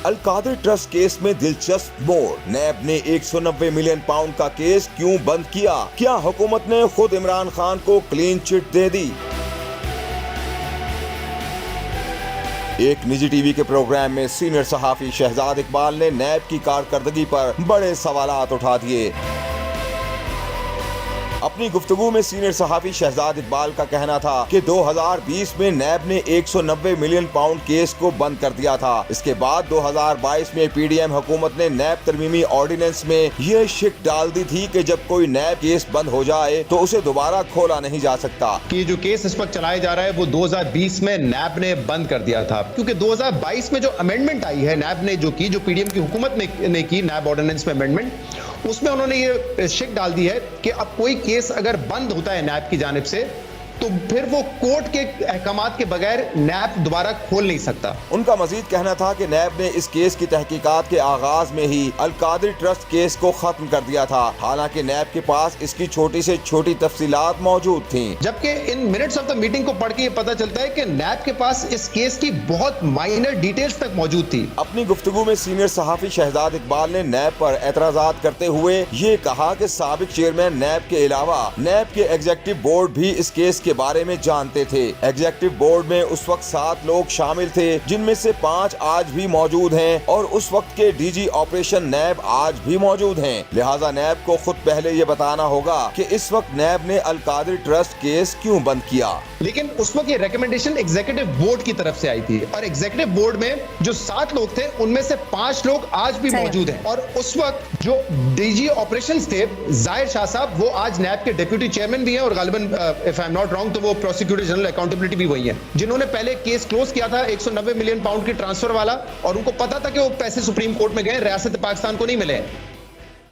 अल Qadir trust case में दिलचस्प मोड़। नैब ने 190 मिलियन पाउंड का केस क्यों बंद किया? क्या हुकूमत ने खुद इमरान खान को क्लीन चिट दे दी? एक निजी टीवी के प्रोग्राम में सीनियर सहाफी शहजाद इकबाल ने नैब की कारकर्दगी पर बड़े सवालात उठा दिए। अपनी गुफ्तगू में सीनियर सहाफी शहजाद इकबाल का कहना था कि 2020 में नैब ने 190 मिलियन पाउंड केस को बंद कर दिया था। इसके बाद 2022 में पीडीएम हुकूमत ने नैब तरमीमी ऑर्डिनेंस में ये शिक डाल दी थी कि जब कोई नैब केस बंद हो जाए तो उसे दोबारा खोला नहीं जा सकता। कि जो केस इस वक्त चलाया जा रहा है वो 2020 में नैब ने बंद कर दिया था, क्योंकि 2022 में जो अमेंडमेंट आई है नैब ने जो पीडीएम की हुकूमत ने की नैब ऑर्डिनेंस में अमेंडमेंट, उसमें उन्होंने ये शिक डाल दी है कि अब कोई केस अगर बंद होता है नैब की जानिब से तो फिर वो कोर्ट के अहकामात के बगैर नैब दोबारा खोल नहीं सकता। उनका मजीद कहना था कि नैब ने इस केस की तहकीकात के आगाज में ही अल कादिर ट्रस्ट केस को खत्म कर दिया था, हालांकि नैब के पास इसकी छोटी से छोटी तफसीलात मौजूद थीं। जबकि इन मिनट्स ऑफ द मीटिंग को पढ़ के ये पता चलता है कि नैब के पास इस केस की बहुत माइनर डिटेल्स तक मौजूद थी। अपनी गुफ्तगू में सीनियर सहाफी शहजाद इकबाल ने नैब पर एतराजात करते हुए ये कहा कि साबिक चेयरमैन नैब के अलावा नैब के एग्जीक्यूटिव बोर्ड भी इस केस के बारे में जानते थे। एग्जीक्यूटिव बोर्ड में उस वक्त 7 लोग शामिल थे, जिनमें से 5 आज भी मौजूद हैं और उस वक्त के डीजी ऑपरेशन नैब आज भी मौजूद हैं। लिहाजा नैब को खुद पहले ये बताना होगा कि इस वक्त नैब ने अल कादिर ट्रस्ट केस क्यों बंद किया। लेकिन उस वक्त ये रिकमेंडेशन एग्जीक्यूटिव बोर्ड की तरफ से आई थी और एग्जीक्यूटिव बोर्ड में जो 7 लोग थे उनमें से 5 लोग आज भी मौजूद हैं और उस वक्त जो डीजी ऑपरेशंस थे जाहिर शाह साहब वो आज नैब के डिप्यूटी चेयरमैन भी हैं और गालिबन if I am not wrong तो वो प्रोसिक्यूटर जनरल अकाउंटेबिलिटी भी वही है, जिन्होंने पहले केस क्लोज किया था 190 मिलियन पाउंड की ट्रांसफर वाला और उनको पता था कि वो पैसे सुप्रीम कोर्ट में गए, रियासत पाकिस्तान को नहीं मिले।